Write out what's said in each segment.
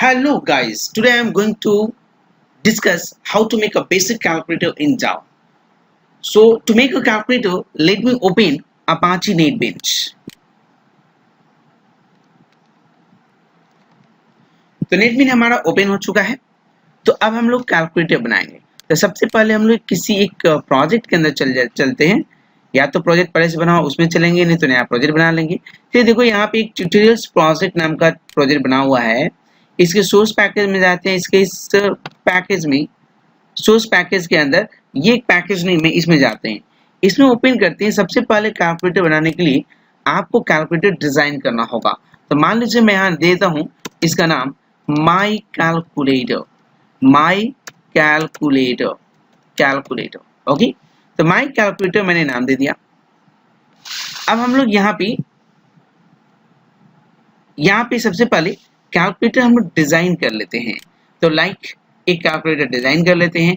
Hello guys, today I am going to discuss how to make a basic calculator in Java. So to make a calculator, let me open Apache NetBeans. तो NetBeans हमारा open हो चुका है। तो अब हम लोग calculator बनाएंगे। तो सबसे पहले हम लोग किसी एक प्रोजेक्ट के अंदर चलते हैं। या तो प्रोजेक्ट पहले से बना हो उसमें चलेंगे, नहीं तो नया प्रोजेक्ट बना लेंगे। फिर देखो यहाँ पे एक ट्यूटोरियल्स प्रोजेक्ट नाम का प्रोजेक्ट बना हुआ है। इसके सोर्स पैकेज में जाते हैं। इसके इस पैकेज में सोर्स पैकेज के अंदर ये एक पैकेज नहीं में इसमें जाते हैं। इसमें ओपन करते हैं। सबसे पहले कैलकुलेटर बनाने के लिए आपको कैलकुलेटर डिजाइन करना होगा। तो मान लीजिए मैं यहाँ देता हूँ इसका नाम माई कैलकुलेटर। ओके, तो माई कैलकुलेटर मैंने नाम दे दिया। अब हम लोग यहाँ पे सबसे पहले कैलकुलेटर हम लोग डिजाइन कर लेते हैं। तो एक कैलकुलेटर डिजाइन कर लेते हैं।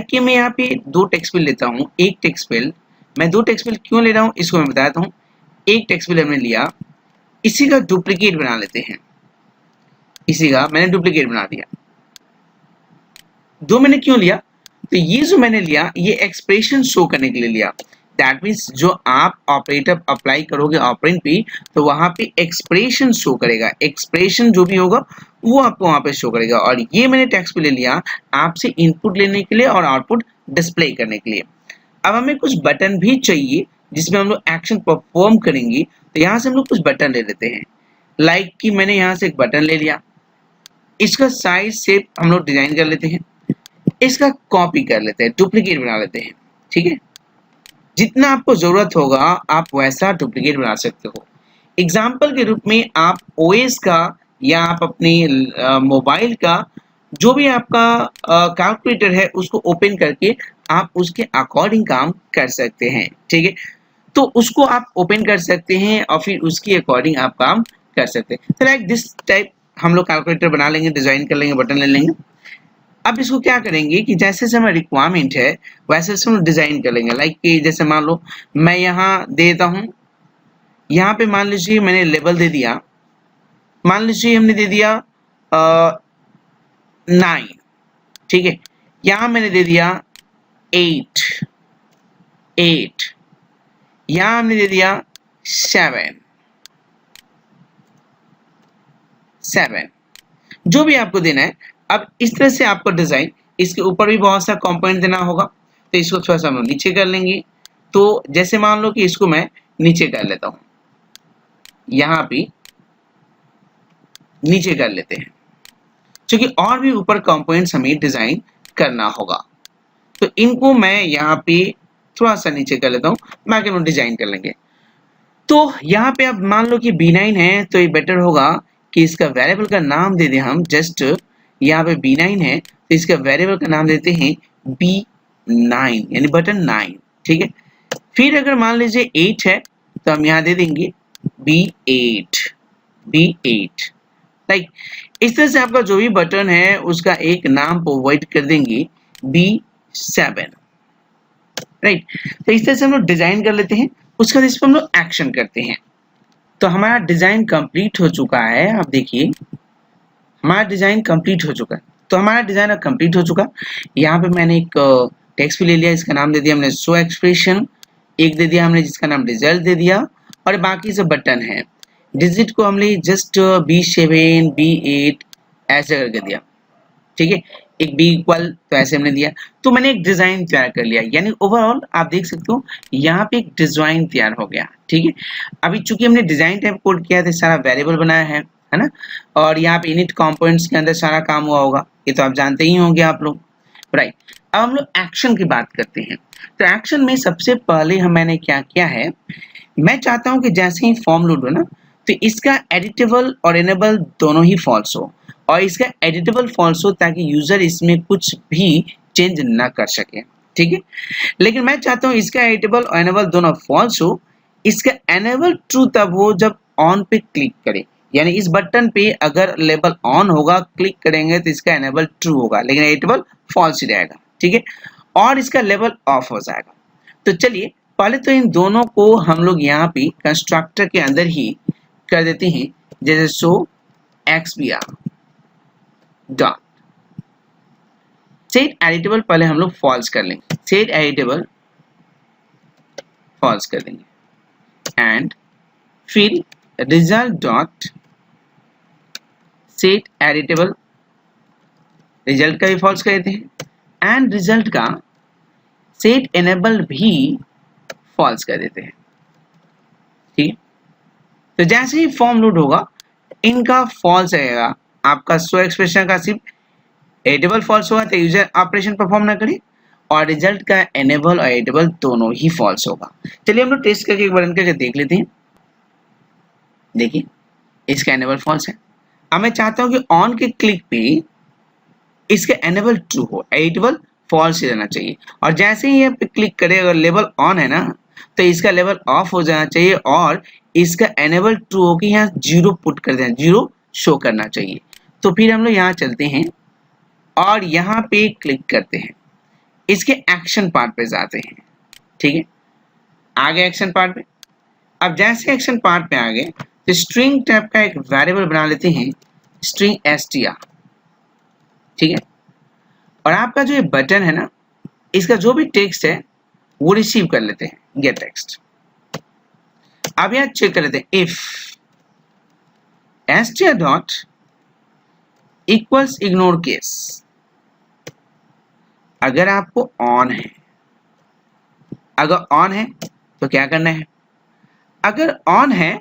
कि मैं यहाँ पे दो टेक्स्ट बिल लेता हूँ। एक टेक्स्ट बिल, मैं दो टेक्स्ट बिल क्यों ले रहा हूँ इसको मैं बताता हूँ। एक टेक्स्ट बिल हमने लिया, इसी का डुप्लीकेट बना लेते हैं। इसी का मैंने डुप्लीकेट बना दिया। दो मैंने क्यों लिया, तो ये जो मैंने लिया ये एक्सप्रेशन शो करने के लिए लिया। दैट मीन्स जो आप ऑपरेटर अप्लाई करोगे ऑपरेंड पे, तो वहां पे एक्सप्रेशन शो करेगा। एक्सप्रेशन जो भी होगा वो आपको वहां पे शो करेगा। और ये मैंने टेक्स्ट पे ले लिया आपसे इनपुट लेने के लिए और आउटपुट डिस्प्ले करने के लिए। अब हमें कुछ बटन भी चाहिए जिसमें हम लोग एक्शन परफॉर्म करेंगे। तो यहाँ से हम लोग कुछ बटन ले लेते हैं। कि मैंने यहाँ से एक बटन ले लिया, इसका साइज शेप हम लोग डिजाइन कर लेते हैं। इसका कॉपी कर लेते हैं, डुप्लीकेट बना लेते हैं। ठीक है, जितना आपको जरूरत होगा आप वैसा डुप्लीकेट बना सकते हो। एग्जाम्पल के रूप में आप ओएस का या आप अपने मोबाइल का जो भी आपका कैलकुलेटर है उसको ओपन करके आप उसके अकॉर्डिंग काम कर सकते हैं। ठीक है, तो उसको आप ओपन कर सकते हैं और फिर उसके अकॉर्डिंग आप काम कर सकते हैं। तो लाइक दिस टाइप हम लोग कैलकुलेटर बना लेंगे, डिजाइन कर लेंगे, बटन ले लेंगे। अब इसको क्या करेंगे कि जैसे से हमारा रिक्वायरमेंट है वैसे से हम डिजाइन कर लेंगे। कि जैसे मान लो मैं यहाँ देता हूँ, यहाँ पे मान लीजिए मैंने लेवल दे दिया। मान लीजिए हमने दे दिया 9। ठीक है, यहाँ मैंने दे दिया 8। यहाँ हमने दे दिया 7। जो भी आपको देना है। अब इस तरह से आपको डिजाइन, इसके ऊपर भी बहुत सा कंपोनेंट देना होगा। तो इसको थोड़ा सा हम नीचे कर लेंगे। तो जैसे मान लो कि इसको मैं नीचे कर लेता हूं, यहाँ पे नीचे कर लेते हैं क्योंकि और भी ऊपर कंपोनेंट्स हमें डिजाइन करना होगा। तो इनको मैं यहाँ पे थोड़ा सा नीचे कर लेता हूँ, बाकी हम डिजाइन कर लेंगे। तो यहाँ पे अब मान लो कि B9 है, तो ये बेटर होगा कि इसका वेरिएबल का नाम दे दें हम। जस्ट यहाँ पे B9 है तो इसका वेरिएबल का नाम देते हैं B9 यानी बटन 9। ठीक है, फिर अगर मान लीजिए 8 है तो हम यहाँ दे देंगे B8। इस तरह से आपका जो भी बटन है उसका एक नाम प्रोवाइड कर देंगे B7। राइट, तो इस तरह से हम लोग डिजाइन कर लेते हैं। उसके बाद इस पर हम लोग एक्शन करते हैं। तो हमारा डिजाइन कंप्लीट हो चुका है। आप देखिए हमारा डिजाइन कंप्लीट हो चुका है। तो हमारा डिजाइन अब कंप्लीट हो चुका। यहाँ पे मैंने एक टेक्स्ट भी ले लिया, इसका नाम दे दिया हमने शो एक्सप्रेशन। एक दे दिया हमने जिसका नाम रिजल्ट दे दिया, और बाकी सब बटन है। डिजिट को हमने जस्ट B7 B8 ऐसे करके दिया। ठीक है, एक B इक्वल तो ऐसे हमने दिया। तो मैंने एक डिजाइन तैयार कर लिया। यानी ओवरऑल आप देख सकते हो यहाँ पे एक डिजाइन तैयार हो गया। ठीक है, अभी चूंकि हमने डिजाइन टाइप कोड किया था, सारा वेरिएबल बनाया है ना। और यहाँ पे इनिट कंपोनेंट्स के अंदर सारा काम हुआ होगा, ये तो आप जानते ही होंगे आप लोग। राइट, अब हम लोग एक्शन की बात करते हैं। तो एक्शन में सबसे पहले मैंने क्या किया है, मैं चाहता हूँ कि जैसे ही फॉर्म लोड हो ना, तो इसका एडिटेबल और इनेबल दोनों ही फॉल्स हो। और इसका एडिटेबल फॉल्स हो ताकि यूजर इसमें कुछ भी चेंज ना कर सके। ठीक है, लेकिन मैं चाहता हूँ इसका एडिटेबल और इनेबल दोनों फॉल्स हो। इसका एनेबल ट्रू तब हो जब ऑन पे क्लिक करें। यानी इस बटन पे अगर लेबल ऑन होगा, क्लिक करेंगे तो इसका एनेबल ट्रू होगा, लेकिन एडिटेबल फॉल्स ही रहेगा। ठीक है, और इसका लेवल ऑफ हो जाएगा। तो चलिए पहले तो इन दोनों को हम लोग यहाँ पे कंस्ट्रक्टर के अंदर ही कर देते हैं। जैसे show XBR। Dot set editable पहले हम लोग फॉल्स कर लेंगे, सेट एडिटेबल फॉल्स कर देंगे एंड फिर result dot set editable, result का भी फॉल्स कर देते हैं एंड रिजल्ट का सेट एनेबल भी फॉल्स कर देते हैं। ठीक है, तो जैसे ही फॉर्म लोड होगा इनका फॉल्स आएगा, आपका शो एक्सप्रेशन का सिर्फ एडिटेबल फॉल्स होगा तो यूजर ऑपरेशन परफॉर्म ना करे, और रिजल्ट का एनेबल और एडिटेबल दोनों ही फॉल्स होगा। चलिए हम लोग टेस्ट करके एक बार रन करके देख लेते हैं। देखिए इसका एनेबल फॉल्स है। अब मैं चाहता हूं कि ऑन के क्लिक पे इसका एनेबल ट्रू हो, एडिटेबल फॉल्स ही रहना चाहिए, और जैसे ही यहाँ पे क्लिक करें अगर लेवल ऑन है ना तो इसका लेवल ऑफ हो जाना चाहिए और इसका एनेबल ट्रू हो कि यहाँ 0 पुट कर देना, 0 शो करना चाहिए। तो फिर हम लोग यहाँ चलते हैं और यहाँ पे क्लिक करते हैं, इसके एक्शन पार्ट पे जाते हैं। ठीक है, आगे एक्शन पार्ट पे, अब जैसे एक्शन पार्ट पे आ गए तो स्ट्रिंग टाइप का एक वेरिएबल बना लेते हैं, स्ट्रिंग str। ठीक है, और आपका जो ये बटन है ना इसका जो भी टेक्स्ट है वो रिसीव कर लेते हैं, गेट टेक्स्ट। अब यहाँ चेक कर लेते हैं if str dot equals ignore case, अगर आपको ऑन है, अगर ऑन है तो क्या करना है, अगर ऑन है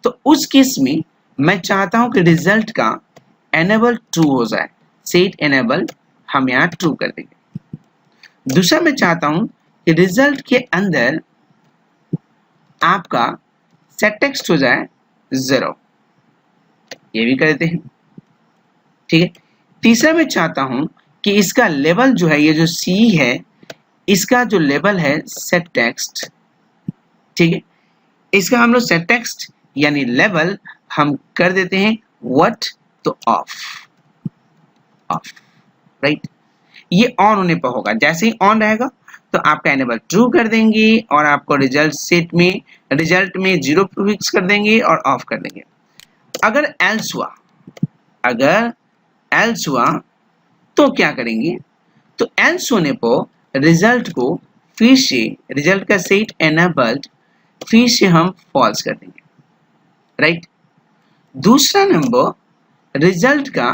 तो उस केस में मैं चाहता हूं कि रिजल्ट का एनेबल ट्रू हो जाए, सेट एनेबल हम यहाँ ट्रू कर देंगे। दूसरा मैं चाहता हूं कि रिजल्ट के अंदर आपका सेट टेक्स्ट हो जाए 0, ये भी कर देते हैं। ठीक है, तीसरा मैं चाहता हूं कि इसका लेवल जो है, ये जो C है इसका जो लेवल है सेट टेक्स्ट, ठीक है, इसका हम लोग सेट टेक्स्ट यानी लेवल हम कर देते हैं व्हाट, तो ऑफ, ऑफ, राइट। ये ऑन होने पर होगा, जैसे ही ऑन रहेगा तो आपका एनेबल ट्रू कर देंगे और आपको रिजल्ट सेट में, रिजल्ट में 0 फिक्स कर देंगे और ऑफ कर देंगे। अगर एल्स हुआ, अगर एल्स हुआ तो क्या करेंगे, तो एल्स होने पर रिजल्ट को फिर से, रिजल्ट का सेट एनेबल्ड फिर से हम फॉल्स कर देंगे, राइट। दूसरा नंबर, रिजल्ट का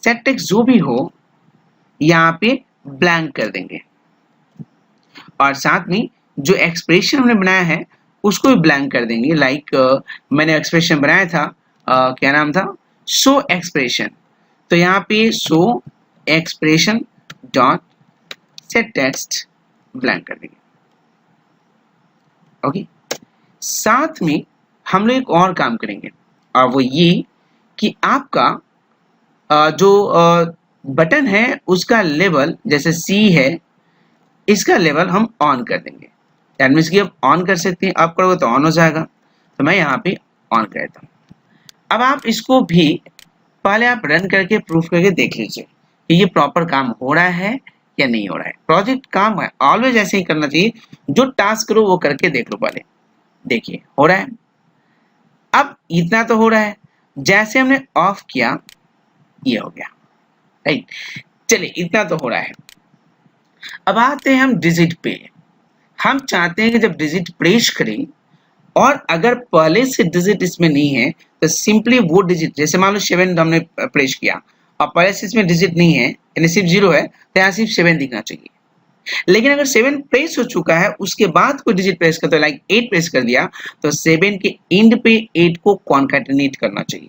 सेट टेक्स्ट जो भी हो यहाँ पे ब्लैंक कर देंगे, और साथ में जो एक्सप्रेशन हमने बनाया है उसको भी ब्लैंक कर देंगे। लाइक मैंने एक्सप्रेशन बनाया था, क्या नाम था, शो एक्सप्रेशन, तो यहाँ पे show expression dot set text blank कर देंगे। ओके, साथ में हम लोग एक और काम करेंगे और वो ये कि आपका जो बटन है उसका लेवल जैसे C है, इसका लेवल हम ऑन कर देंगे, दैट मीन्स कि आप ऑन कर सकते हैं, आप करोगे तो ऑन हो जाएगा, तो मैं यहाँ पे ऑन कर देता हूँ। अब आप इसको भी पहले आप रन करके प्रूफ करके देख लीजिए कि ये प्रॉपर काम हो रहा है या नहीं हो रहा है। प्रोजेक्ट काम है ऑलवेज ऐसे ही करना चाहिए, जो टास्क करो वो करके देख लो पहले, देखिए हो रहा है। अब इतना तो हो रहा है, जैसे हमने ऑफ किया ये हो गया, राइट। चलिए इतना तो हो रहा है। अब आते हैं हम डिजिट पे। हम चाहते हैं कि जब डिजिट प्रेस करें और अगर पहले से डिजिट इसमें नहीं है तो सिंपली वो डिजिट, जैसे मान लो 7 हमने प्रेस किया और पहले से इसमें डिजिट नहीं है यानी सिर्फ 0 है, तो यहाँ सिर्फ 7 दिखना चाहिए। लेकिन अगर 7 प्रेस हो चुका है उसके बाद कोई डिजिट प्रेस करते, लाइक 8 प्रेस कर दिया, तो 7 के एंड पे 8 को कॉन्कैटिनेट करना चाहिए,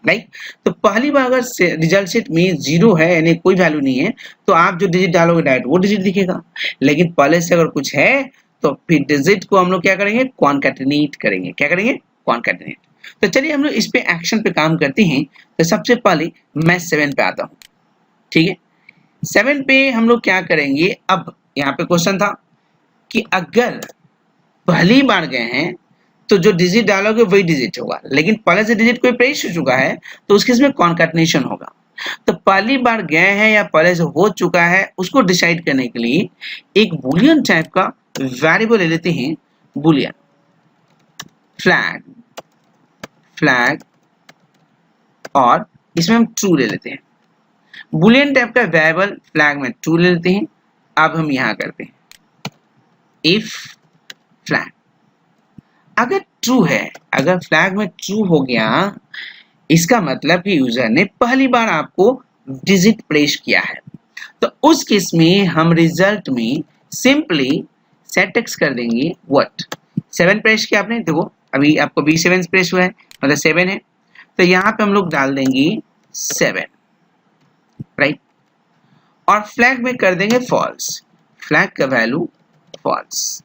राइट। तो पहली बार अगर रिजल्ट सेट में 0 है यानी कोई वैल्यू नहीं है तो आप जो डिजिट डालोगे डायरेक्ट वो डिजिट दिखेगा, लेकिन पहले से अगर कुछ है तो फिर डिजिट को हम लोग क्या करेंगे, कॉन्कैटिनेट करेंगे। क्या करेंगे, कॉन्कैटिनेट। तो चलिए हम लोग इस पे एक्शन पे काम करते हैं। तो सबसे पहले मैं 7 पे आता हूँ, ठीक है। 7 पे हम लोग क्या करेंगे, अब यहाँ पे क्वेश्चन था कि अगर पहली बार गए हैं तो जो डिजिट डालोगे वही डिजिट होगा, लेकिन पहले से डिजिट कोई प्रेस हो चुका है तो उसके इसमें कॉन्कैटिनेशन होगा। तो पहली बार गए हैं या पहले से हो चुका है उसको डिसाइड करने के लिए एक बुलियन टाइप का वेरिएबल ले लेते हैं, बुलियन फ्लैग, फ्लैग और इसमें हम ट्रू ले लेते हैं। बुलियन टाइप का वेरिएबल फ्लैग में ट्रू ले लेते हैं। अब हम यहां करते हैं इफ फ्लैग अगर ट्रू है, अगर फ्लैग में ट्रू हो गया, इसका मतलब कि यूजर ने पहली बार आपको डिजिट प्लेस किया है। तो उस केस में हम रिजल्ट में सिंपली सेट एक्स कर देंगे व्हाट 7 प्रेस किया आपने, देखो अभी आपको B7 प्रेस हुआ है मतलब 7 है, तो यहाँ पे हम लोग डाल देंगे 7 राइट, और फ्लैग में कर देंगे फॉल्स, फ्लैग का वैल्यू फॉल्स।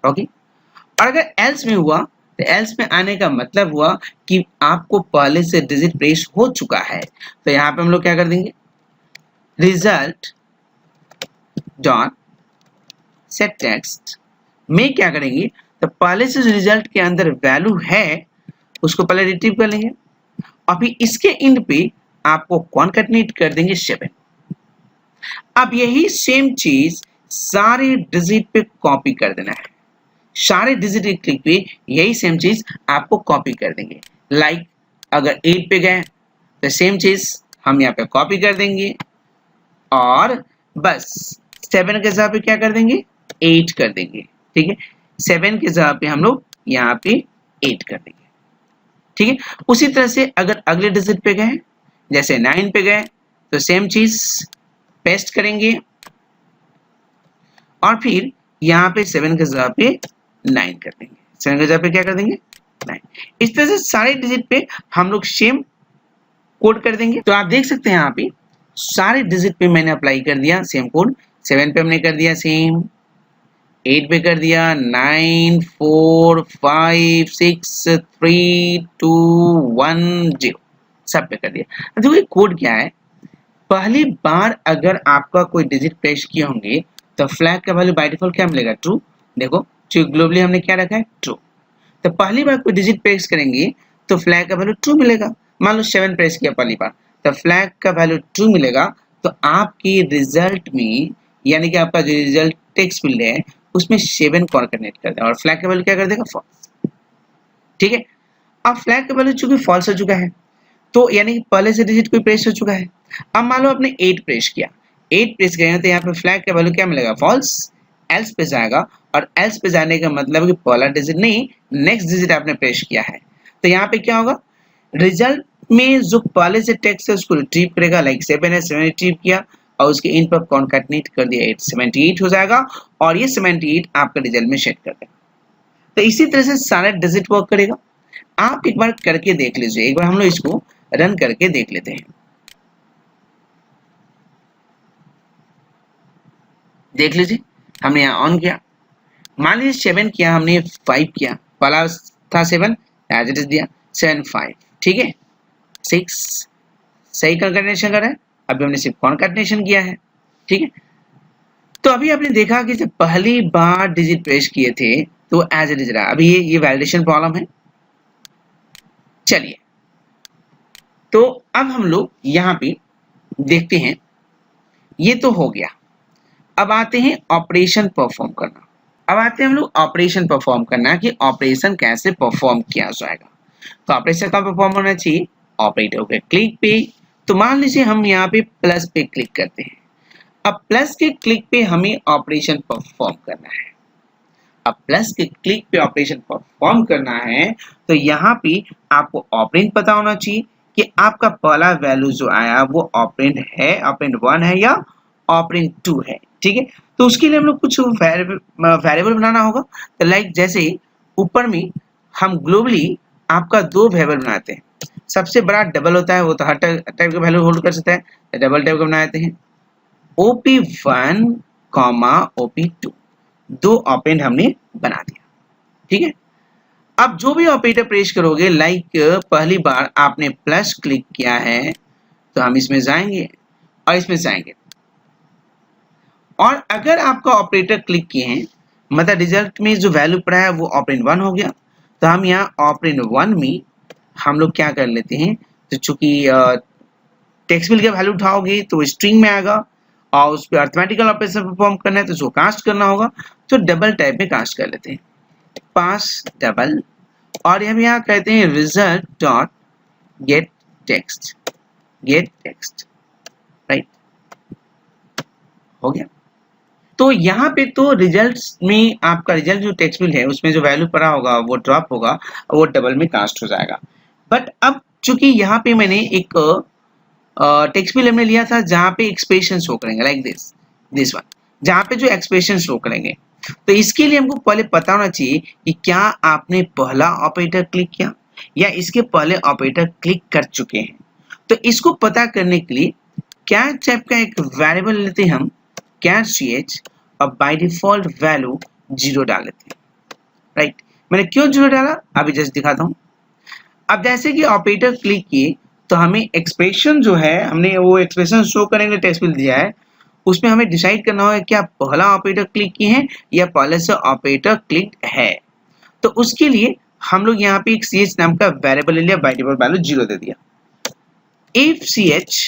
ओके, और अगर एल्स में हुआ तो एल्स में आने का मतलब हुआ कि आपको पहले से डिजिट प्लेस हो चुका है, तो यहाँ पे हम लोग क्या कर देंगे रिजल्ट डॉट सेट टेक्स्ट में क्या करेंगे, तो पहले से रिजल्ट के अंदर वैल्यू है उसको पहले रिट्रीव कर लेंगे, और फिर इसके एंड पे आपको कॉन्कैटिनेट कर देंगे 7। अब यही सेम चीज सारे डिजिट पे कॉपी कर देना है, सारे डिजिट के क्लिक पे यही सेम चीज आपको कॉपी कर देंगे। लाइक अगर 8 पे गए तो सेम चीज हम यहाँ पे कॉपी कर देंगे, और बस 7 के जगह पे क्या कर देंगे 8 कर देंगे। ठीक है, 7 के जगह पे हम लोग यहाँ पे 8 कर देंगे। ठीक है, उसी तरह से अगर अगले डिजिट पे गए जैसे 9 पे गए तो सेम चीज पेस्ट करेंगे, और फिर यहाँ पे 7 के जगह पे 9 कर देंगे, 7 के जगह पे क्या कर देंगे 9। इस तरह से सारे डिजिट पे हम लोग सेम कोड कर देंगे। तो आप देख सकते हैं यहाँ पे सारे डिजिट पे मैंने अप्लाई कर दिया सेम कोड। 7 पे हमने कर दिया सेम, 8 पे कर दिया, 9 4 5 6 3 2 1 0 सब पे कर दिया। देखो ये कोड क्या है, पहली बार अगर आपका कोई डिजिट प्लेस किए होंगे तो फ्लैग का वैल्यू बाय डिफॉल्ट क्या मिलेगा ट्रू। देखो ग्लोबली हमने क्या रखा है ट्रू, तो पहली बार कोई डिजिट प्लेस करेंगे तो फ्लैग का वैल्यू ट्रू मिलेगा। मान लो 7 प्रेस किया पहली बार तो फ्लैग का वैल्यू ट्रू मिलेगा, तो आपकी रिजल्ट में यानी कि आपका जो रिजल्ट टेक्स्ट फील्ड है उसमें 7 कॉन्कैटिनेट कर देगा और फ्लैग का वैल्यू क्या कर देगा फॉल्स। ठीक है, अब फ्लैग का वैल्यू चूंकि फॉल्स हो चुका है तो यानी कि पहले से डिजिट कोई प्रेस हो चुका है। अब मान लो आपने 8 प्रेस किया, 8 प्रेस किया तो यहाँ पे फ्लैग का वैल्यू क्या मिलेगा फॉल्स, एल्स पे जाएगा, और एल्स पे जाने का मतलब है कि पहला डिजिट नहीं नेक्स्ट डिजिट आपने प्रेस किया है, तो यहाँ पे क्या होगा रिजल्ट में जो पहले से टेक्स्ट है उसको रिट्रीव करेगा। लाइक 7 है 7 रिट्रीव किया और उसके इन पर कॉन्कैटिनेट कर दिया 8 78 हो जाएगा, और ये 78 आपका रिजल्ट में सेट कर देगा। तो इसी तरह से सारा डिजिट वर्क करेगा। आप एक बार करके देख लीजिए, एक बार हम लोग इसको रन करके देख लेते हैं। देख लीजिए हमने यहाँ ऑन किया, मान लीजिए 7 किया हमने 5 किया, पहला था 7 एज इट इज दिया 7 5, ठीक है 6 सही कॉन्कैटिनेशन कर रहा है, अभी हमने सिर्फ कॉन्कैटिनेशन किया है। ठीक है, तो अभी आपने देखा कि जब पहली बार डिजिट प्रेस किए थे तो एज इट इज रहा। अभी ये वैलिडेशन प्रॉब्लम है। चलिए तो अब हम लोग यहाँ पे देखते हैं, ये तो हो गया। अब आते हैं ऑपरेशन परफॉर्म करना। अब आते हैं हम लोग ऑपरेशन परफॉर्म करना कि ऑपरेशन कैसे परफॉर्म किया जाएगा। तो ऑपरेशन का परफॉर्म होना चाहिए ऑपरेटर के क्लिक पे। तो मान लीजिए हम यहाँ पे प्लस पे क्लिक करते हैं, अब प्लस के क्लिक पे हमें ऑपरेशन परफॉर्म करना है। अब प्लस के क्लिक पे ऑपरेशन परफॉर्म करना है तो यहाँ पे आपको ऑपरेंड पता होना चाहिए कि आपका पहला वैल्यू जो आया वो ऑपरेंड है, ऑपरेंड 1 है या ऑपरेंड 2 है। ठीक है, तो उसके लिए हम लोग कुछ वेरिएबल बनाना होगा। तो लाइक जैसे ऊपर में हम ग्लोबली आपका 2 वेरिएबल बनाते हैं, सबसे बड़ा डबल होता है, वो तो हर टाइप का वैल्यू होल्ड कर सकता है, तो डबल टाइप का बनाते हैं OP1 OP2, 2 ऑपरेंड हमने बना दिया। ठीक है, अब जो भी ऑपरेटर प्रेस करोगे, लाइक पहली बार आपने प्लस क्लिक किया है तो हम इसमें जाएंगे और इसमें जाएंगे, और अगर आपका ऑपरेटर क्लिक किए हैं मतलब रिजल्ट में जो वैल्यू पड़ा है वो ऑपरेंड 1 हो गया, तो हम यहाँ ऑपरेंड 1 में हम लोग क्या कर लेते हैं, तो चूंकि टेक्स्ट फील्ड का वैल्यू उठाओगे तो स्ट्रिंग में आएगा और उस पर अरिथमेटिकल ऑपरेशन परफॉर्म करना है तो उसको कास्ट करना होगा, तो डबल टाइप में कास्ट कर लेते हैं पास डबल, और हम यहाँ कहते हैं result dot gate text, gate text, right, हो गया। तो यहाँ पे तो रिजल्ट्स में आपका रिजल्ट जो टेक्स्ट फिल्ड है उसमें जो वैल्यू पड़ा होगा वो ड्रॉप होगा, वो डबल में कास्ट हो जाएगा। बट अब चूंकि यहाँ पे मैंने एक टेक्स्ट फिल्ड हमने लिया था जहाँ पे एक्सप्रेशन शो करेंगे लाइक दिस वन, जहाँ पे जो एक्सप्रेशन शो करेंगे, तो इसके लिए हमको पहले पता होना चाहिए कि क्या आपने पहला ऑपरेटर क्लिक किया या इसके पहले ऑपरेटर क्लिक कर चुके हैं। तो इसको पता करने के लिए कैट टाइप का एक वेरिएबल लेते हैं हम, कैट ch, और बाय डिफॉल्ट वैल्यू 0 डाल लेते हैं, राइट। मैंने क्यों 0 डाला अभी जस्ट दिखाता हूँ। अब जैसे कि ऑपरेटर क्लिक किए तो हमें एक्सप्रेशन जो है, हमने वो एक्सप्रेशन शो करेंगे टेक्स्ट फील्ड दिया है, उसमें हमें डिसाइड करना होगा क्या पहला ऑपरेटर क्लिक किए हैं या पहले से ऑपरेटर क्लिक है। तो उसके लिए हम लोग यहाँ पे एक ch नाम का वेरिएबल ले लिया, बाय डिफॉल्ट वैल्यू 0 दे दिया। इफ ch,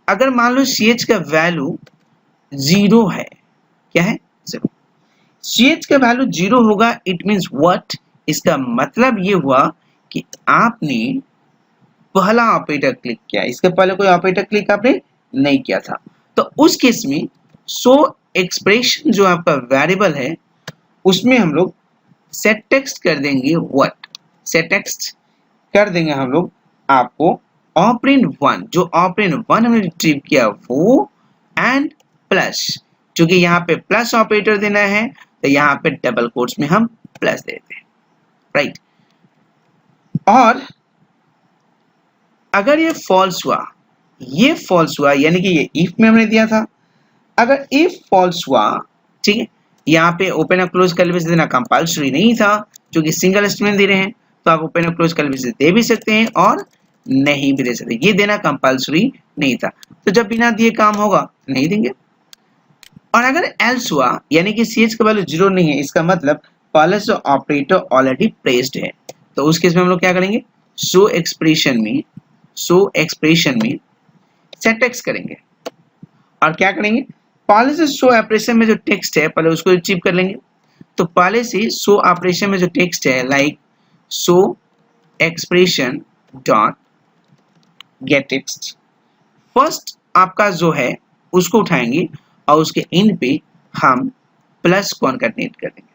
अगर मान लो ch का वैल्यू 0 है, क्या है 0, ch का वैल्यू 0 होगा, इट मींस व्हाट, इसका मतलब ये हुआ कि आपने पहला ऑपरेटर क्लिक किया, इसके पहले कोई ऑपरेटर क्लिक आपने नहीं किया था। तो उस केस में सो एक्सप्रेशन जो आपका वेरिएबल है उसमें हम लोग सेट टेक्स्ट कर देंगे व्हाट, सेट टेक्स्ट कर देंगे हम लोग आपको ऑपरेंड 1, जो ऑपरेंड 1 हमने रिट्रीव किया वो, एंड प्लस, क्योंकि यहाँ पे प्लस ऑपरेटर देना है तो यहाँ पे डबल कोट्स में हम प्लस देते हैं, राइट। और अगर ये फॉल्स हुआ, ये फॉल्स हुआ, यानी कि ये इफ में हमने दिया था, अगर इफ फॉल्स हुआ, ठीक है, यहाँ पे ओपन और क्लोज कर्ली देना कंपल्सरी नहीं था क्योंकि सिंगल स्टेटमेंट दे रहे हैं, तो आप ओपन और क्लोज कर्ली दे भी सकते हैं और नहीं भी दे सकते, ये देना कंपल्सरी नहीं था। तो जब बिना दिए काम होगा नहीं देंगे। और अगर एल्स हुआ, यानी कि ch का वैल्यू 0 नहीं है, इसका मतलब पहले से ऑपरेटर ऑलरेडी प्लेस्ड है, तो उस केस में हम लोग क्या करेंगे, शो एक्सप्रेशन में सेट टेक्स्ट करेंगे और क्या करेंगे, पहले से शो ऑपरेशन में जो टेक्स्ट है पहले उसको रिट्रीव कर लेंगे। तो पहले से शो ऑपरेशन में जो टेक्स्ट है like show expression dot gate text, first आपका जो है उसको उठाएंगे और उसके एंड पे हम प्लस कॉन्कैटिनेट कर देंगे,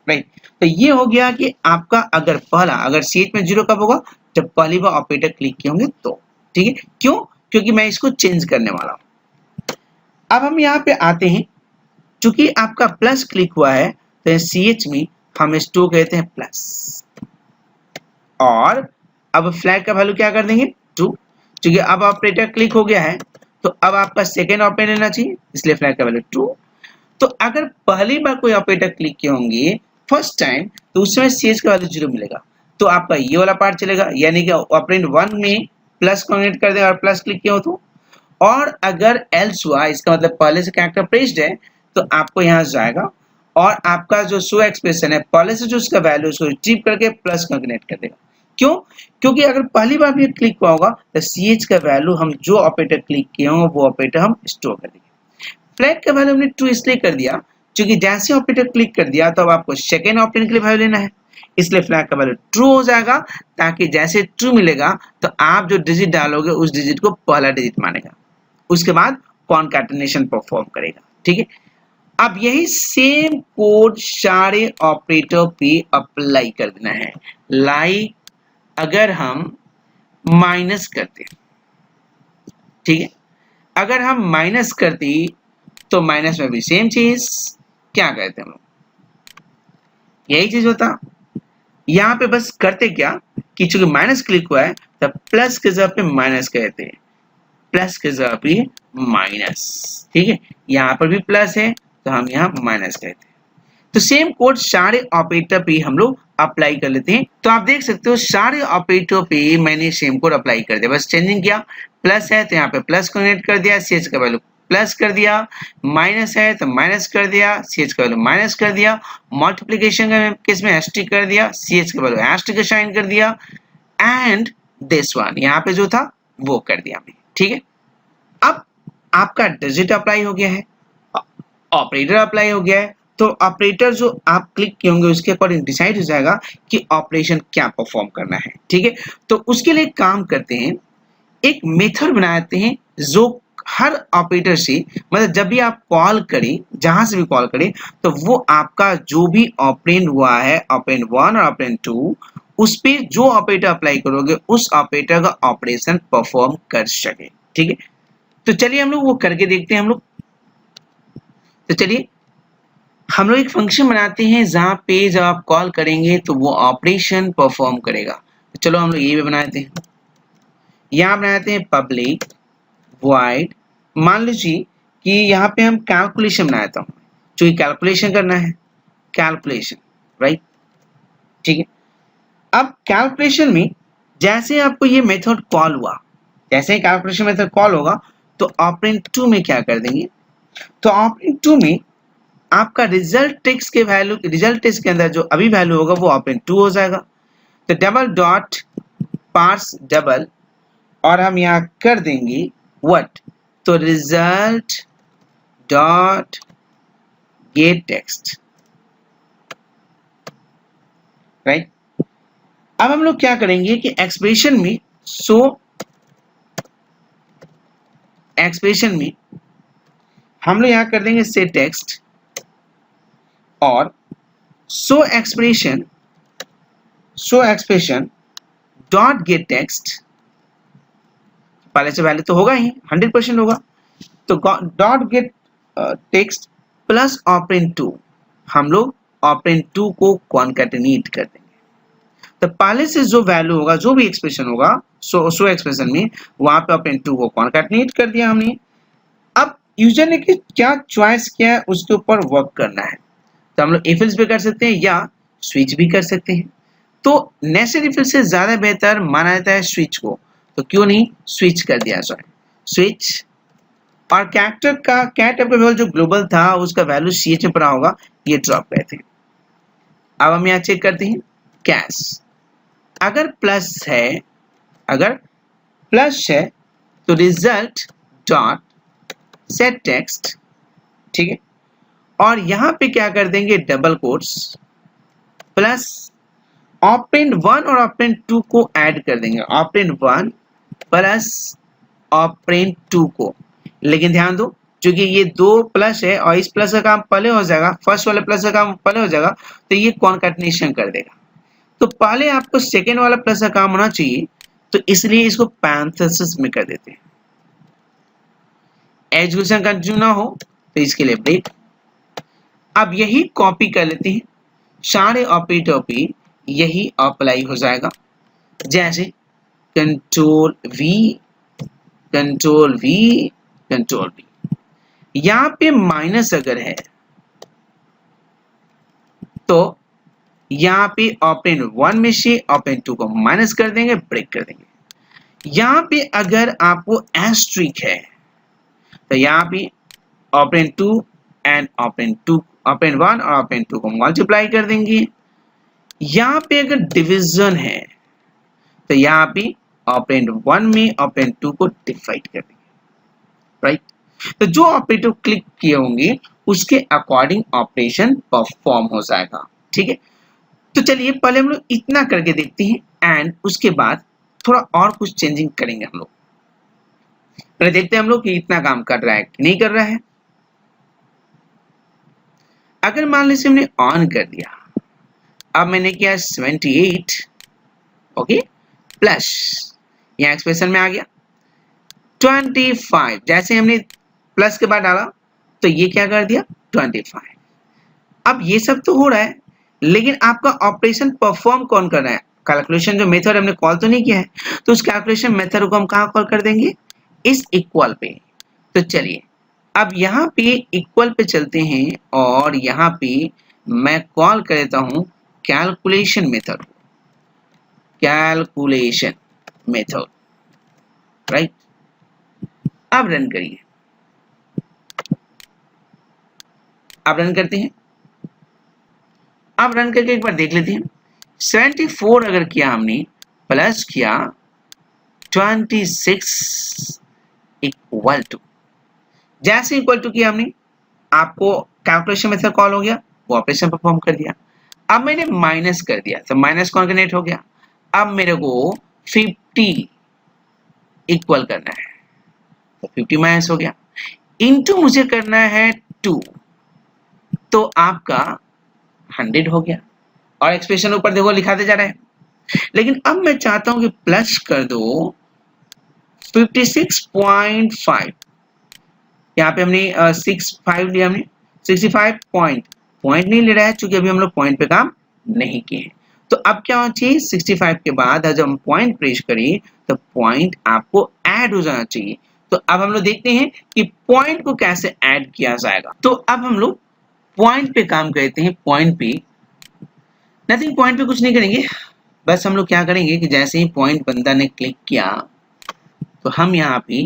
राइट। तो ये हो गया कि आपका अगर पहला, अगर ch में 0 कब होगा, जब पहली बार ऑपरेटर क्लिक किए होंगे तो, ठीक है। क्यों, क्योंकि मैं इसको चेंज करने वाला हूं। अब हम यहाँ पे आते हैं, चूंकि आपका प्लस क्लिक हुआ है तो ch में हम इसको कहते हैं प्लस, और अब फ्लैग का वैल्यू क्या कर देंगे 2, क्योंकि अब ऑपरेटर क्लिक हो गया है तो अब आपका सेकेंड ऑपरेटर लेना चाहिए, इसलिए फ्लैग का वैल्यू 2। तो अगर पहली बार कोई ऑपरेटर क्लिक किए होंगे फर्स्ट टाइम तो उस समय ch का वैल्यू 0 मिलेगा, तो आपका ये वाला पार्ट चलेगा, यानी कि ऑपरेंड 1 में प्लस कॉन्केट कर देगा और प्लस क्लिक किया हो तो। और अगर एल्स हुआ, इसका मतलब पहले से कैरेक्टर प्लेस्ड है, तो आपको यहाँ जाएगा और आपका जो शो एक्सप्रेशन है पहले से जो उसका वैल्यू उसको रिट्रीव करके प्लस कॉन्केट कर देगा। क्यों, क्योंकि अगर पहली बार भी क्लिक हुआ होगा तो ch का वैल्यू हम जो ऑपरेटर क्लिक किए हों वो ऑपरेटर हम स्टोर कर देंगे। फ्लैग का वैल्यू हमने 2 इसलिए कर दिया क्योंकि जैसे ऑपरेटर क्लिक कर दिया तो अब आपको सेकेंड ऑपरेटर के लिए वैल्यू लेना है, इसलिए फ्लैग का वैल्यू ट्रू हो जाएगा, ताकि जैसे ट्रू मिलेगा तो आप जो डिजिट डालोगे उस डिजिट को पहला डिजिट मानेगा, उसके बाद कॉन्कैटिनेशन परफॉर्म करेगा, ठीक है। अब यही सेम कोड सारे ऑपरेटर पे अप्लाई कर देना है। लाइक अगर हम माइनस करते, ठीक है, अगर हम माइनस करते तो माइनस में भी सेम चीज क्या कहते हैं हम लोग, यही चीज होता। यहाँ पे बस करते क्या कि चूंकि माइनस क्लिक हुआ है तब प्लस के जगह पे माइनस कहते हैं, प्लस के जगह पे माइनस, ठीक है, यहाँ पर भी प्लस है तो हम यहाँ माइनस कहते हैं। तो सेम कोड सारे ऑपरेटर पे हम लोग अप्लाई कर लेते हैं। तो आप देख सकते हो सारे ऑपरेटर पे मैंने सेम कोड अप्लाई कर दिया, बस चेंजिंग किया, प्लस है तो यहाँ पे प्लस कनेक्ट कर दिया, ch का वैल्यू प्लस कर दिया, माइनस है तो माइनस कर दिया, ch का वैल्यू माइनस कर दिया, मल्टीप्लिकेशन के केस में एस्ट्रिक कर दिया, ch का वैल्यू एस्ट्रिक का साइन कर दिया, एंड दिस वन यहाँ पे जो था वो कर दिया मैं, ठीक है। अब आपका डिजिट अप्लाई हो गया है, ऑपरेटर अप्लाई हो गया है, तो ऑपरेटर जो आप क्लिक किए होंगे उसके अकॉर्डिंग डिसाइड हो जाएगा कि ऑपरेशन क्या परफॉर्म करना है, ठीक है। तो उसके लिए काम करते हैं एक मेथड बनाते हैं जो हर ऑपरेटर से, मतलब जब भी आप कॉल करें, जहां से भी कॉल करें, तो वो आपका जो भी ऑपरेंड हुआ है, ऑपरेंड 1 और ऑपरेंड 2, उस पे जो ऑपरेटर अप्लाई करोगे उस ऑपरेटर का ऑपरेशन परफॉर्म कर सके। ठीक है, तो चलिए हम लोग वो करके देखते हैं हम लोग। तो चलिए हम लोग एक फंक्शन बनाते हैं जहां पे जब आप कॉल करेंगे तो वो ऑपरेशन परफॉर्म करेगा। तो चलो हम लोग ये भी बनाते हैं। यहाँ बनाते हैं पब्लिक वॉइड, मान लीजिए कि यहाँ पे हम कैलकुलेशन बनाता हूँ, जो कैलकुलेशन करना है, कैलकुलेशन, राइट। ठीक है, अब कैलकुलेशन में जैसे आपको ये मेथड कॉल हुआ, जैसे ही कैलकुलेशन मेथड कॉल होगा तो ऑपरेंड 2 में क्या कर देंगे, तो ऑपरेंड 2 में आपका रिजल्ट टेक्स्ट के वैल्यू, रिजल्ट टेक्स्ट के अंदर जो अभी वैल्यू होगा वो ऑपरेंड 2 हो जाएगा। तो डबल डॉट पार्स डबल, और हम यहाँ कर देंगे व्हाट, तो result dot gate text, right. अब हम लोग क्या करेंगे कि एक्सप्रेशन में एक्सप्रेशन में हम लोग यहाँ कर देंगे से टेक्स्ट और show expression dot gate text, पहले से वैल्यू तो होगा ही, 100% होगा, तो dot gate text plus operand 2, हम लोग ऑपरेंड 2 को कॉन्कैटिनेट कर देंगे। तो पहले से जो वैल्यू होगा, जो भी एक्सप्रेशन होगा, सो एक्सप्रेशन में वहां पे ऑपरेंड 2 को कॉन्कैटिनेट कर दिया हमने। अब यूजर ने क्या चॉइस किया है उसके ऊपर वर्क करना है, तो हम लोग इफ एल्स भी कर सकते हैं या स्विच भी कर सकते हैं। तो नेस्टेड इफ एल्स से ज्यादा बेहतर माना जाता है स्विच को, तो क्यों नहीं स्विच कर दिया जाए, स्विच। और कैरेक्टर का कैट टाइप का वैल्यू जो ग्लोबल था उसका वैल्यू ch में पड़ा होगा, ये ड्रॉप करते हैं। अब हम यहाँ चेक करते हैं कैश, अगर प्लस है, अगर प्लस है तो रिजल्ट डॉट सेट टेक्स्ट, ठीक है, और यहाँ पे क्या कर देंगे डबल कोट्स प्लस ऑपरेंड 1 और ऑपरेंड 2 को ऐड कर देंगे, ऑपरेंड 1 प्लस ऑपरेंड 2 को। लेकिन ध्यान दो क्योंकि ये दो प्लस है और इस प्लस का काम पहले हो जाएगा, फर्स्ट वाले प्लस का काम पहले हो जाएगा, तो ये कॉन्कैटिनेशन कर देगा। तो पहले आपको सेकेंड वाला प्लस का काम होना चाहिए, तो इसलिए इसको पैरेंथेसिस में कर देते हैं। एग्जीक्यूशन कंटिन्यू ना हो तो इसके लिए ब्रेक। अब यही कॉपी कर लेते हैं, सारे ऑपरेटर पे यही अप्लाई हो जाएगा, जैसे control we control we control we. यहाँ पे माइनस अगर है तो यहाँ पे ऑपरेंड 1 में से ऑपरेंड 2 को माइनस कर देंगे, ब्रेक कर देंगे। यहाँ पे अगर आपको एस्ट्रिक है तो यहाँ पे ऑपरेंड 2 एंड ऑपरेंड 1 और ऑपरेंड 2 को मल्टीप्लाई कर देंगे। यहाँ पे अगर डिवीजन है तो यहाँ पे ऑपरेंड 1 में ऑपरेंड 2 को डिवाइड कर देंगे, राइट। तो जो ऑपरेटर क्लिक किए होंगे उसके अकॉर्डिंग ऑपरेशन परफॉर्म हो जाएगा, ठीक है। तो चलिए पहले हम लोग इतना करके देखते हैं एंड उसके बाद थोड़ा और कुछ चेंजिंग करेंगे हम लोग। पहले देखते हैं हम लोग कि इतना काम कर रहा है कि नहीं कर रहा है। अगर मान लीजिए हमने ऑन कर दिया, अब मैंने किया 78, ओके, प्लस यहाँ एक्सप्रेशन में आ गया 25, जैसे हमने प्लस के बाद डाला तो ये क्या कर दिया 25। अब ये सब तो हो रहा है लेकिन आपका ऑपरेशन परफॉर्म कौन कर रहा है, कैलकुलेशन जो मेथड हमने कॉल तो नहीं किया है, तो उस कैलकुलेशन मेथड को हम कहाँ कॉल कर देंगे, इस इक्वल पे। तो चलिए अब यहाँ पे इक्वल पे चलते हैं और यहाँ पे मैं कॉल कर देता हूँ calculation method, calculation method, right. अब रन करिए, अब रन करते हैं। अब रन करके एक बार देख लेते हैं। 74 अगर किया हमने प्लस किया 26 इक्वल टू, जैसे इक्वल टू किया हमने आपको कैलकुलेशन मेथड कॉल हो गया, वो ऑपरेशन परफॉर्म कर दिया। अब मैंने माइनस कर दिया तो माइनस कॉन्कैटिनेट हो गया। अब मेरे को 50 इक्वल करना है, तो 50 माइनस हो गया, इनटू मुझे करना है 2, तो आपका 100 हो गया। और एक्सप्रेशन ऊपर देखो लिखाते जा रहा है, लेकिन अब मैं चाहता हूं कि प्लस कर दो 56.5, यहाँ पे हमने 65 लिया, हमने 65 पॉइंट नहीं ले रहा है क्योंकि अभी हम लोग पॉइंट पे काम नहीं किए हैं। तो अब क्या होना चाहिए, 65 के बाद जब हम पॉइंट प्रेस करें तो पॉइंट आपको ऐड हो जाना चाहिए। तो अब हम लोग देखते हैं कि पॉइंट को कैसे ऐड किया जाएगा। तो अब हम लोग पॉइंट पे काम करते हैं। पॉइंट पे नथिंग, पॉइंट पे कुछ नहीं करेंगे, बस हम लोग क्या करेंगे कि जैसे ही पॉइंट बंदा ने क्लिक किया तो हम यहाँ पे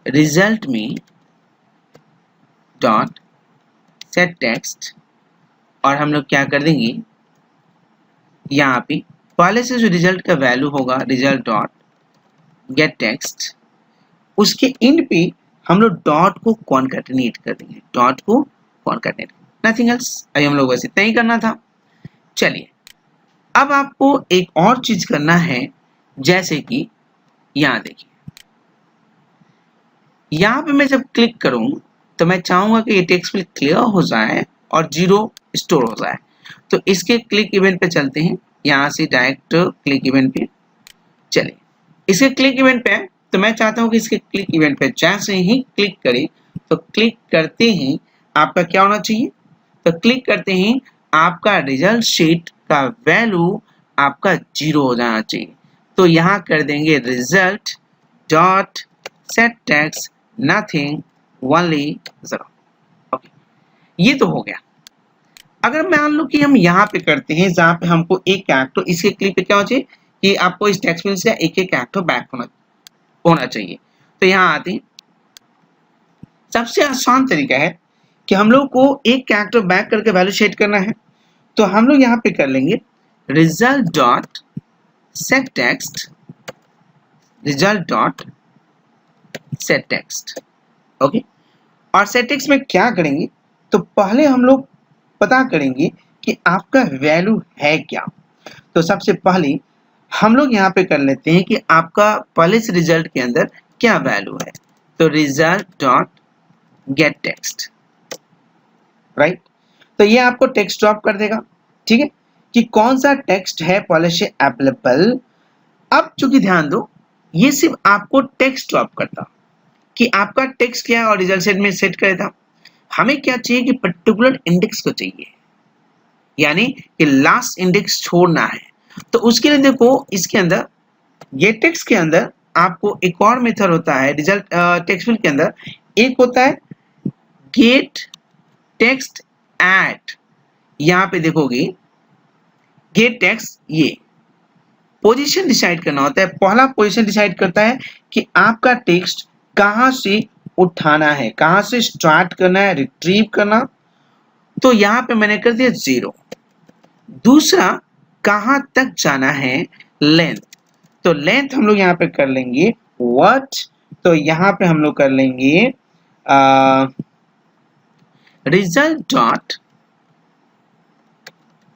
रिजल्ट में डॉट सेट टेक्स्ट, और हम लोग क्या कर देंगे, यहाँ पे पहले से जो रिजल्ट का वैल्यू होगा रिजल्ट डॉट गेट टेक्स्ट, उसके एंड पे हम लोग डॉट को कॉन्कैटिनेट कर देंगे, डॉट को कॉन्कैटिनेट, नथिंग एल्स। अभी हम लोग बस इतना ही करना था। चलिए अब आपको एक और चीज करना है, जैसे कि यहाँ देखिए, यहाँ पे मैं जब क्लिक करूँ तो मैं चाहूंगा कि ये टेक्स्ट फिल क्लियर हो जाए और 0 स्टोर हो जाए। तो इसके क्लिक इवेंट पे चलते हैं, यहाँ से डायरेक्ट क्लिक इवेंट पे चले। इसके क्लिक इवेंट पे तो मैं चाहता हूँ कि इसके क्लिक इवेंट पे जैसे ही क्लिक करें तो क्लिक करते ही आपका क्या होना चाहिए, तो क्लिक करते ही आपका रिजल्ट शीट का वैल्यू आपका 0 हो जाना चाहिए। तो यहाँ कर देंगे result dot set text nothing only 0। Okay, ये तो हो गया। अगर मान लो कि हम यहाँ पे करते हैं जहाँ पे हमको एक कैरेक्टर, इसके क्लिक पे क्या हो चाहिए कि आपको इस टेक्स्ट फील्ड से एक एक कैरेक्टर बैक होना चाहिए। तो यहाँ आते हैं, सबसे आसान तरीका है कि हम लोग को एक कैरेक्टर बैक करके वैल्यू सेट करना है। तो हम लोग यहाँ पे कर लेंगे result dot set text, result dot set text. Okay, और सेट टेक्स्ट में क्या करेंगे, तो पहले हम लोग पता करेंगे कि आपका वैल्यू है क्या। तो सबसे पहले हम लोग यहाँ पे कर लेते हैं कि आपका पहले से रिजल्ट के अंदर क्या वैल्यू है। तो result dot gate text, right. तो ये आपको टेक्स्ट ड्रॉप कर देगा, ठीक है, कि कौन सा टेक्स्ट है पहले से अवेलेबल। अब चूंकि ध्यान दो, ये सिर्फ आपको टेक्स्ट ड्रॉप करता कि आपका टेक्स्ट क्या है और रिजल्ट सेट में सेट करेगा। हमें क्या चाहिए कि पर्टिकुलर इंडेक्स को चाहिए, यानी कि लास्ट इंडेक्स छोड़ना है। तो उसके लिए देखो, इसके अंदर गेट टेक्स्ट के अंदर आपको एक और मेथड होता है रिजल्ट टेक्स्ट फील्ड के अंदर, एक होता है गेट टेक्स्ट ऐड। यहाँ पे देखोगे गेट टेक्स्ट, ये पोजीशन डिसाइड करना होता है। पहला पोजीशन डिसाइड करता है कि आपका टेक्स्ट कहां से उठाना है, कहां से स्टार्ट करना है, रिट्रीव करना। तो यहाँ पे मैंने कर दिया 0। दूसरा कहां तक जाना है, लेंथ। तो लेंथ हम लोग यहाँ पे कर लेंगे व्हाट। तो यहाँ पे हम लोग कर लेंगे result dot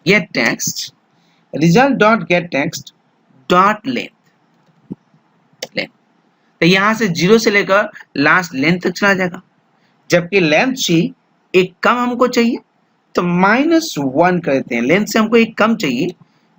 gate text, result dot gate text dot length. तो यहां से 0 से लेकर लास्ट लेंथ तक चला जाएगा, जबकि लेंथ से एक कम हमको चाहिए तो -1 करते हैं। लेंथ से हमको एक कम चाहिए,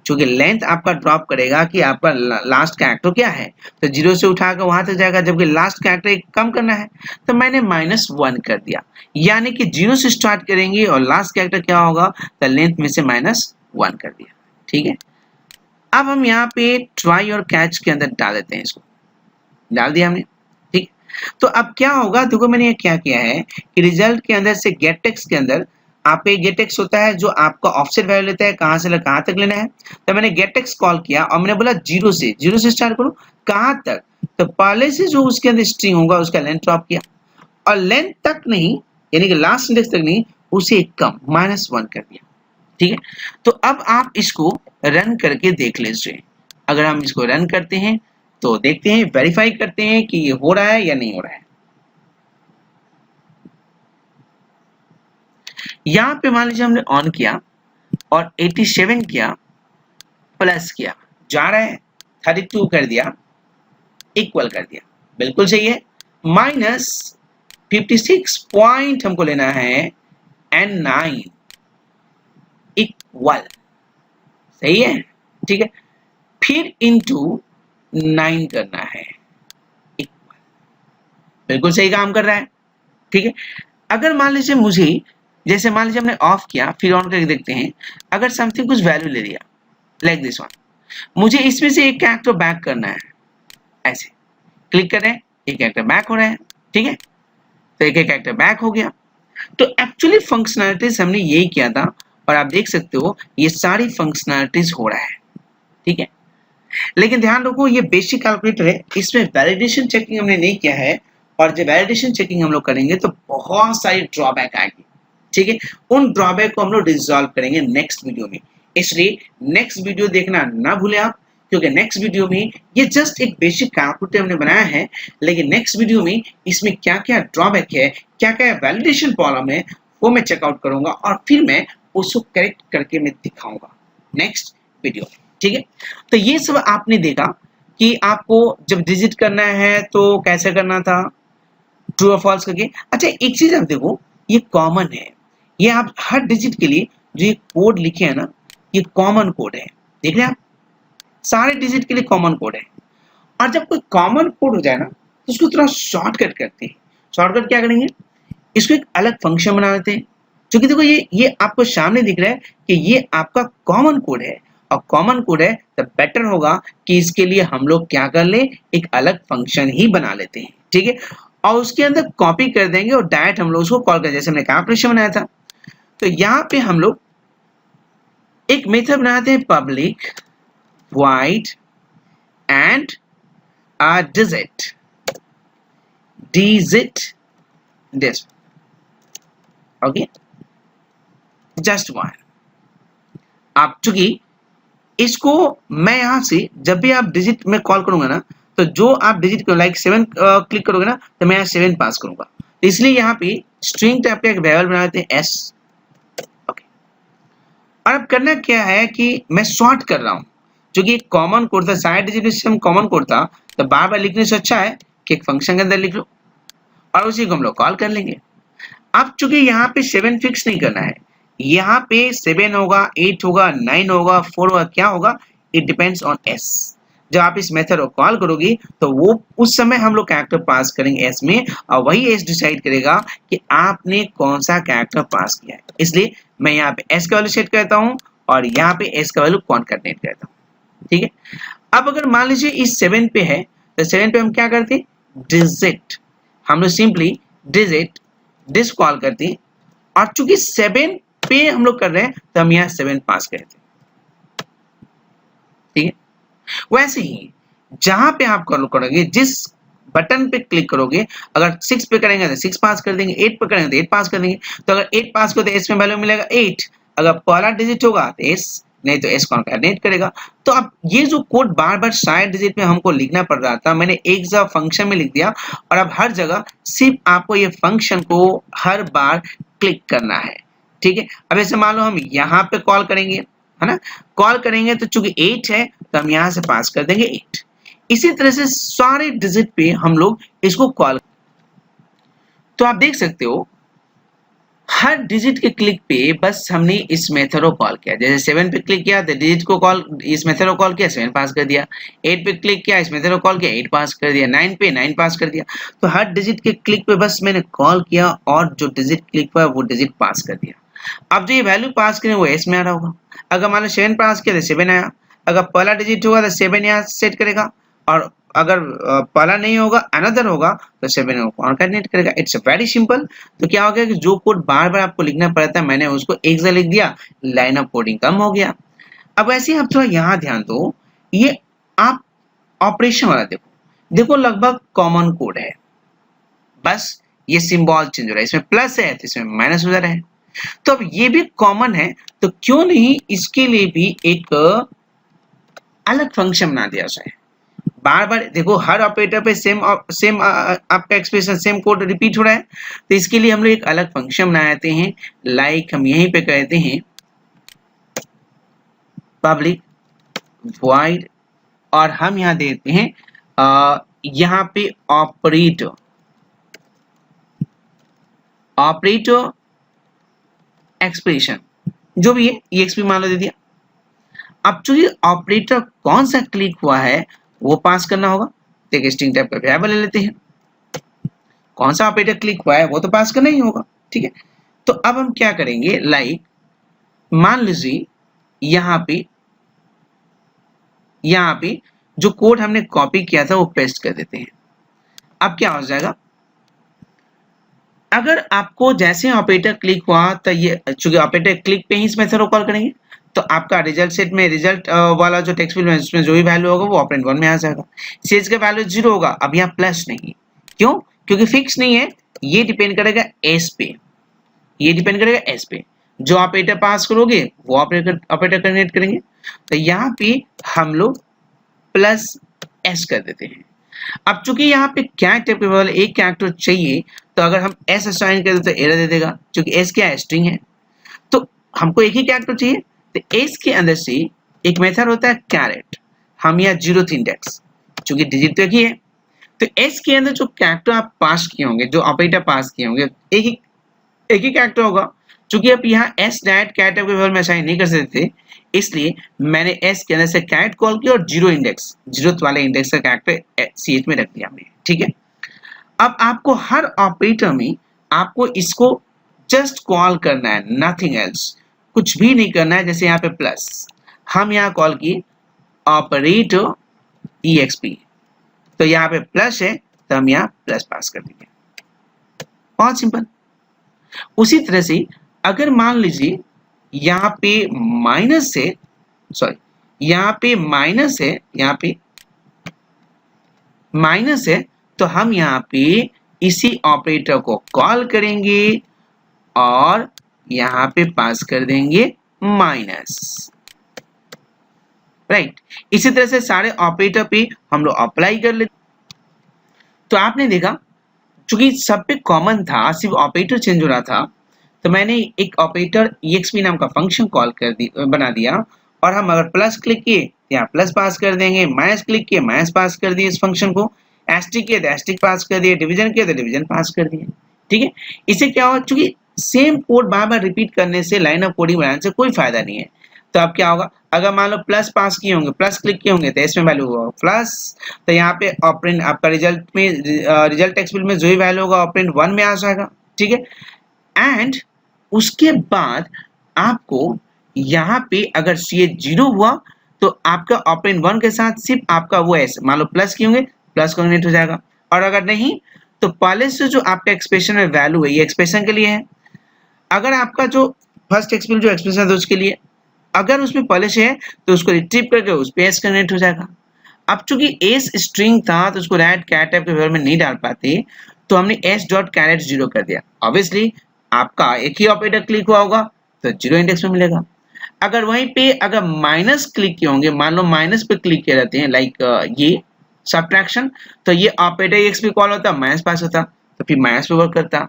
क्योंकि लेंथ आपका ड्रॉप करेगा कि आपका लास्ट कैरेक्टर क्या है, तो 0 से उठाकर वहां तक जाएगा, जबकि लास्ट कैरेक्टर एक कम करना है तो मैंने -1 कर दिया। यानी कि 0 से स्टार्ट करेंगे और लास्ट कैरेक्टर क्या होगा, तो लेंथ में से -1 कर दिया। ठीक है, अब हम यहाँ पे ट्राई और कैच के अंदर डाल देते हैं, इसको डाल दिया हमने। ठीक, तो अब क्या होगा, देखो मैंने ये क्या किया है कि रिजल्ट के अंदर से गेट टेक्स्ट के अंदर आप एक गेट टेक्स्ट होता है जो आपका ऑफसेट वैल्यू लेता है, कहां से कहां तक लेना है। तो मैंने गेट टेक्स्ट कॉल किया और मैंने बोला 0 से स्टार्ट करो, कहां तक, तो पहले से जो उसके अंदर स्ट्रिंग होगा उसका लेंथ ड्रॉप किया, और लेंथ तक नहीं, यानी कि लास्ट इंडेक्स तक नहीं, उसे एक कम -1 कर दिया। ठीक है, तो अब आप इसको रन करके देख लीजिए। अगर हम इसको रन करते हैं तो देखते हैं, वेरीफाई करते हैं कि ये हो रहा है या नहीं हो रहा है। यहां पे मान लीजिए हमने ऑन किया और 87 किया, प्लस किया, जा रहा है 32 कर दिया, इक्वल कर दिया, बिल्कुल सही है। माइनस 56 पॉइंट हमको लेना है N9 इक्वल, सही है, ठीक है। फिर इंटू 9 करना है इक्वल, बिल्कुल सही काम कर रहा है, ठीक है। अगर मान लीजिए मुझे, जैसे मान लीजिए हमने ऑफ किया फिर ऑन करके देखते हैं, अगर समथिंग कुछ वैल्यू ले लिया लाइक दिस वन, मुझे इसमें से एक कैरेक्टर बैक करना है, ऐसे क्लिक करें, एक कैरेक्टर बैक हो रहा है, ठीक है। तो एक कैरेक्टर बैक हो गया। तो एक्चुअली फंक्शनैलिटीज हमने यही किया था, और आप देख सकते हो ये सारी फंक्शनैलिटीज हो रहा है, ठीक है। लेकिन ध्यान रखो ये बेसिक कैलकुलेटर है, इसमें वैलिडेशन चेकिंग हमने नहीं किया है, और जब वैलिडेशन चेकिंग हम लोग करेंगे तो बहुत सारी ड्रॉबैक आएगी, ठीक है। उन ड्रॉबैक को हम लोग रिजॉल्व करेंगे नेक्स्ट वीडियो में, इसलिए नेक्स्ट वीडियो देखना ना भूले आप, क्योंकि नेक्स्ट वीडियो में ये जस्ट एक बेसिक कैलकुलेटर हमने बनाया है, लेकिन नेक्स्ट वीडियो में इसमें क्या क्या ड्रॉबैक है, क्या क्या वैलिडेशन प्रॉब्लम है, वो मैं चेकआउट करूंगा और फिर मैं उसको करेक्ट करके मैं दिखाऊंगा नेक्स्ट वीडियो में, ठीक है। तो ये सब आपने देखा कि आपको जब डिजिट करना है तो कैसे करना था, ट्रू और फॉल्स करके। अच्छा एक चीज आप देखो, ये कॉमन है, ये आप हर डिजिट के लिए जो ये कोड लिखे हैं ना, ये कॉमन कोड है, देख रहे हैं आप, सारे डिजिट के लिए कॉमन कोड है। और जब कोई कॉमन कोड हो जाए ना तो उसको थोड़ा शॉर्टकट करते हैं। शॉर्टकट क्या करेंगे, इसको एक अलग फंक्शन बना देते हैं, क्योंकि देखो ये आपको सामने दिख रहा है कि ये आपका कॉमन कोड है, और कॉमन कोड है तो बेटर होगा कि इसके लिए हम लोग क्या कर ले, एक अलग फंक्शन ही बना लेते हैं, ठीक है। और उसके अंदर कॉपी कर देंगे और डायरेक्ट हम लोग उसको कॉल कर, जैसे हमने कैलकुलेशन बनाया था। तो यहाँ पे हम लोग एक मेथड बनाते हैं, public void and digit this, okay, just one. आप चूंकि इसको मैं यहां से जब भी आप डिजिट में कॉल करूंगा ना, तो जो आप डिजिट को लाइक 7 क्लिक करोगे ना, तो मैं यहाँ 7 पास करूंगा, इसलिए यहाँ पे स्ट्रिंग टाइप का एक वेरिएबल बना देते हैं s, ओके। और अब करना क्या है कि मैं सॉर्ट कर रहा हूँ, क्योंकि एक कॉमन कोड था, सारे डिजिट सिस्टम कॉमन कोड था, तो बार बार लिखने से अच्छा है कि एक फंक्शन के अंदर लिख लो और उसी को हम लोग कॉल कर लेंगे। अब चूंकि यहाँ पे 7 फिक्स नहीं करना है, यहाँ पे 7 होगा, 8 होगा, 9 होगा, 4 होगा, क्या होगा, इट डिपेंड्स ऑन s। जब आप इस मेथड को कॉल करोगे तो वो उस समय हम लोग कैरेक्टर पास करेंगे s में, और वही s डिसाइड करेगा कि आपने कौन सा कैरेक्टर पास किया है। इसलिए मैं यहाँ पे s का वैल्यू सेट करता हूँ और यहाँ पे s का वैल्यू कॉन्कैटिनेट करता हूँ, ठीक है। अब अगर मान लीजिए इस 7 पे है, तो 7 पे हम क्या करते हैं, डिजिट, हम लोग सिंपली डिजिट डिस कॉल करते हैं, और चूंकि 7 पे हम लोग कर रहे हैं तो हम यहाँ 7 पास करते हैं, ठीक है। वैसे ही जहां पे आप कॉल करोगे, जिस बटन पे क्लिक करोगे, अगर 6 पे करेंगे तो 6 पास कर देंगे, 8 पे करेंगे तो 8 पास कर देंगे। तो अगर 8 पास करो तो एस में वैल्यू मिलेगा 8, अगर पहला डिजिट होगा तो एस, नहीं तो एस कॉन्कैटिनेट करेगा। तो अब ये जो कोड बार बार सारे डिजिट में हमको लिखना पड़ रहा था, मैंने एक जगह फंक्शन में लिख दिया, और अब हर जगह सिर्फ आपको ये फंक्शन को हर बार क्लिक करना है, ठीक है। अब ऐसे मान लो हम यहाँ पे कॉल करेंगे, है ना, कॉल करेंगे तो चूंकि 8 है तो हम यहाँ से पास कर देंगे 8। इसी तरह से सारे डिजिट पे हम लोग इसको कॉल, तो आप देख सकते हो हर डिजिट के क्लिक पे बस हमने इस मेथड को कॉल किया। जैसे 7 पे क्लिक किया तो डिजिट को कॉल, इस मेथड को कॉल किया, 7 पास कर दिया। 8 पे क्लिक किया, इस मेथड को कॉल किया, 8 पास कर दिया। 9 पे 9 पास कर दिया। तो हर डिजिट के क्लिक पे बस मैंने कॉल किया और जो डिजिट क्लिक हुआ वो डिजिट पास कर दिया। अब जो ये वैल्यू पास करें वो एस में आ रहा होगा। अगर मान लो 7 पास किया तो 7 आया, अगर पहला डिजिट होगा तो 7 यहाँ सेट करेगा, और अगर पहला नहीं होगा अनदर होगा तो 7 को कॉन्कैटिनेट करेगा। It's very simple. तो क्या हो गया कि जो कोड बार बार आपको लिखना पड़ता है, मैंने उसको एक जगह लिख दिया, लाइन ऑफ कोडिंग कम हो गया। अब ऐसे ही आप थोड़ा यहाँ ध्यान दो, ये आप ऑपरेशन वाला देखो, देखो लगभग कॉमन कोड है, बस ये सिंबल चेंज हो रहा है, इसमें प्लस है तो इसमें माइनस हो जा रहा है। तो अब ये भी कॉमन है, तो क्यों नहीं इसके लिए भी एक अलग फंक्शन बना दिया जाए। बार बार देखो हर ऑपरेटर पे सेम आपका एक्सप्रेशन सेम कोड रिपीट हो रहा है, तो इसके लिए हम लोग एक अलग फंक्शन बनाते हैं। लाइक हम यहीं पे कहते हैं पब्लिक void, और हम यहाँ देते हैं यहाँ पे ऑपरेटर एक्सप्रेशन जो भी है EXP मान लो दे दिया। अब चूंकि ऑपरेटर कौन सा क्लिक हुआ है वो पास करना होगा, तो एक स्ट्रिंग टाइप का वेरिएबल ले लेते हैं, कौन सा ऑपरेटर क्लिक हुआ है वो तो पास करना ही होगा, ठीक है। तो अब हम क्या करेंगे, लाइक मान लीजिए यहाँ पे जो कोड हमने कॉपी किया था वो पेस्ट कर देते हैं। अब क्या हो जाएगा, अगर आपको जैसे ऑपरेटर क्लिक हुआ तो ये चूंकि ऑपरेटर क्लिक पे ही इस मेथड को कॉल करेंगे तो आपका रिजल्ट सेट में रिजल्ट वाला जो टेक्स्ट फील्ड में उसमें जो भी वैल्यू होगा वो ऑपरेंड 1 में आ जाएगा। सीएच का वैल्यू 0 होगा, अब यहाँ प्लस नहीं, क्यों, क्योंकि फिक्स नहीं है, ये डिपेंड करेगा एस पे, ये डिपेंड करेगा एस पे, जो ऑपरेटर पास करोगे वो ऑपरेटर कनेक्ट करेंगे। तो यहाँ पे हम लोग प्लस एस कर देते हैं। अब चूंकि यहाँ पे कैरेक्टर केवल एक कैरेक्टर चाहिए, तो अगर हम एस असाइन कर दें तो एरर दे देगा, क्योंकि एस क्या है, स्ट्रिंग है, तो हमको एक ही कैरेक्टर चाहिए। तो एस के अंदर से एक मेथड होता है कैरेट, हम यहाँ 0th इंडेक्स, चूंकि डिजिट तो एक ही है, तो एस के अंदर जो कैरेक्टर आप पास किए होंगे, जो ऑपरेटर पास किए होंगे, एक ही कैरेक्टर होगा। चूंकि आप यहाँ एस डायरेक्ट कैरेक्टर के में असाइन नहीं कर सकते, इसलिए मैंने एस के अंदर से कैरेट कॉल किया और 0th वाले इंडेक्स का कैरेक्टर सीएच में रख दिया हमने, ठीक है। अब आपको हर ऑपरेटर में आपको इसको जस्ट कॉल करना है, नथिंग एल्स, कुछ भी नहीं करना है। जैसे यहाँ पे प्लस, हम यहाँ कॉल किए ऑपरेटर EXP, तो यहाँ पे प्लस है तो हम यहाँ प्लस पास कर देंगे, बहुत सिंपल। उसी तरह से अगर मान लीजिए यहाँ पे माइनस है, यहाँ पे माइनस है, तो हम यहाँ पे इसी ऑपरेटर को कॉल करेंगे और यहाँ पे पास कर देंगे माइनस, राइट। इसी तरह से सारे ऑपरेटर पे हम लोग अप्लाई कर लेते। तो आपने देखा चूंकि सब पे कॉमन था, सिर्फ ऑपरेटर चेंज हो रहा था, तो मैंने एक ऑपरेटर EXP नाम का फंक्शन कॉल बना दिया, और हम अगर प्लस क्लिक किए यहाँ प्लस पास कर देंगे, माइनस क्लिक किए माइनस पास कर दिए इस फंक्शन को, एस्ट्रिक किए तो एस्ट्रिक पास कर दिए, डिवीजन किए तो डिवीजन पास कर दिए, ठीक है। इससे क्या होगा, चूंकि सेम कोड बार बार रिपीट करने से, लाइन ऑफ कोडिंग बनाने से कोई फायदा नहीं है। तो अब क्या होगा, अगर मान लो प्लस पास किए होंगे, प्लस क्लिक किए होंगे तो इसमें वैल्यू होगा प्लस, तो यहाँ पे ऑपरेंड आपका रिजल्ट में रिजल्ट टेक्स्ट फील्ड में जो भी वैल्यू होगा ऑपरेंड 1 में आ जाएगा, ठीक है। एंड उसके बाद आपको यहाँ पे अगर CH 0 हुआ तो आपका ऑपरेंड 1 के साथ सिर्फ आपका वो एस, मान लो प्लस किए होंगे प्लस कॉन्ग्रेट हो जाएगा, और अगर नहीं तो पहले से जो आपका एक्सप्रेशन में वैल्यू है ये एक्सप्रेशन के लिए है, अगर आपका जो फर्स्ट एक्सप्रेशन जो एक्सप्रेशन है उसके लिए, अगर उसमें पहले से है तो उसको रिट्रीव करके उस पे एस कनेक्ट हो जाएगा। अब चूंकि एस स्ट्रिंग था तो उसको रैट कैरेट टाइप के वेरिएबल में नहीं डाल पाते, तो हमने एस डॉट कैरेट 0 कर दिया। ऑब्वियसली आपका एक ही ऑपरेटर क्लिक हुआ होगा तो 0 इंडेक्स में मिलेगा। अगर वहीं पे अगर माइनस क्लिक किए होंगे, मान लो माइनस पे क्लिक किए रहते हैं, लाइक ये सब्ट्रैक्शन, तो ये ऑपरेटर EXP कॉल होता, माइनस पास होता तो फिर माइनस पे वर्क करता।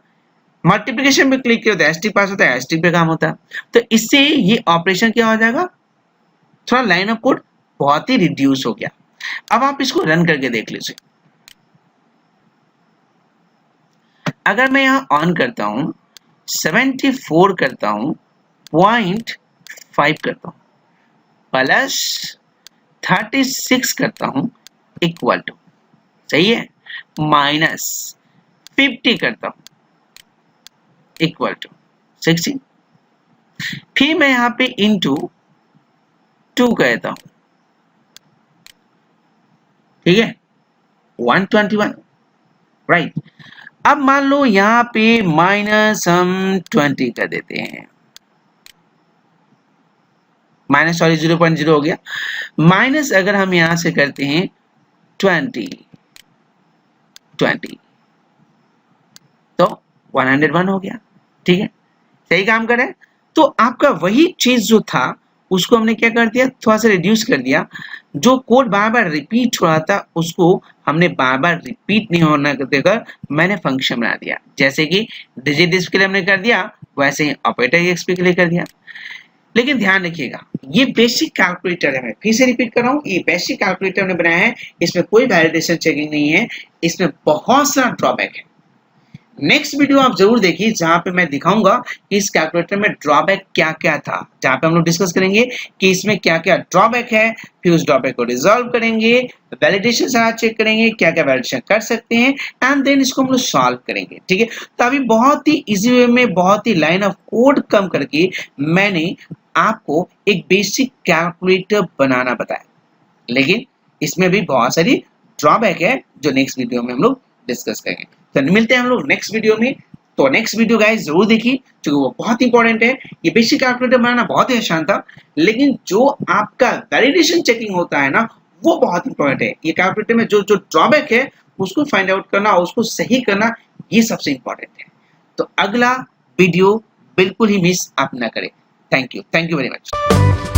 मल्टीप्लिकेशन पे क्लिक किया तो एस्ट्रिक पास होता है, एस्ट्रिक पे काम होता। तो इससे ये ऑपरेशन क्या हो जाएगा, थोड़ा लाइन ऑफ कोड बहुत ही रिड्यूस हो गया। अब आप इसको रन करके देख लीजिए। अगर मैं यहां ऑन करता हूं, 74 करता हूं, 0.5 करता हूं, प्लस 36 करता हूं, इक्वल टू, सही है, माइनस 50 करता हूं, इक्वल टू 60, फिर मैं यहां पे इंटू 2 कहता हूं, ठीक है, 121, राइट। अब मान लो यहां पे माइनस हम 20 कर देते हैं, माइनस 0.0 हो गया, माइनस अगर हम यहां से करते हैं 20 तो 101 हो गया, ठीक है, सही काम करे। तो आपका वही चीज जो था उसको हमने क्या कर दिया, थोड़ा सा रिड्यूस कर दिया। जो कोड बार बार रिपीट हो रहा था उसको हमने बार बार रिपीट नहीं होना देकर मैंने फंक्शन बना दिया। जैसे कि डिजिट डिस्क के लिए हमने कर दिया, वैसे ही ऑपरेटर EXP के लिए कर दिया। लेकिन ध्यान रखिएगा ये बेसिक कैलकुलेटर है, मैं फिर से रिपीट कर रहा हूँ, ये बेसिक कैलकुलेटर हमने बनाया है, इसमें कोई वैलिडेशन चेकिंग नहीं है, इसमें बहुत सारा ड्रॉबैक है। नेक्स्ट वीडियो आप जरूर देखिए जहां पे मैं दिखाऊंगा कि इस कैलकुलेटर में ड्रॉबैक क्या क्या था, जहां पे हम लोग डिस्कस करेंगे कि इसमें क्या क्या ड्रॉबैक है, फिर उस ड्रॉबैक को रिजॉल्व करेंगे, वैलिडेशन सारा चेक करेंगे क्या क्या वैलिडेशन कर सकते हैं, एंड देन इसको हम लोग सॉल्व करेंगे। ठीक है, तो अभी बहुत ही इजी वे में, बहुत ही लाइन ऑफ कोड कम करके मैंने आपको एक बेसिक कैलकुलेटर बनाना बताया, लेकिन इसमें भी बहुत सारी ड्रॉबैक है जो नेक्स्ट वीडियो में हम लोग डिस्कस करेंगे। तो मिलते हैं हम लोग नेक्स्ट वीडियो में। तो नेक्स्ट वीडियो गाइस जरूर देखिए क्योंकि वो बहुत इंपॉर्टेंट है। ये बेसिक कैलकुलेटर बनाना बहुत ही आसान था, लेकिन जो आपका वैलिडेशन चेकिंग होता है ना वो बहुत इंपॉर्टेंट है। ये कैलकुलेटर में जो जो ड्रॉबैक है उसको फाइंड आउट करना, उसको सही करना, ये सबसे इंपॉर्टेंट है। तो अगला वीडियो बिल्कुल ही मिस आप ना करें। Thank you very much.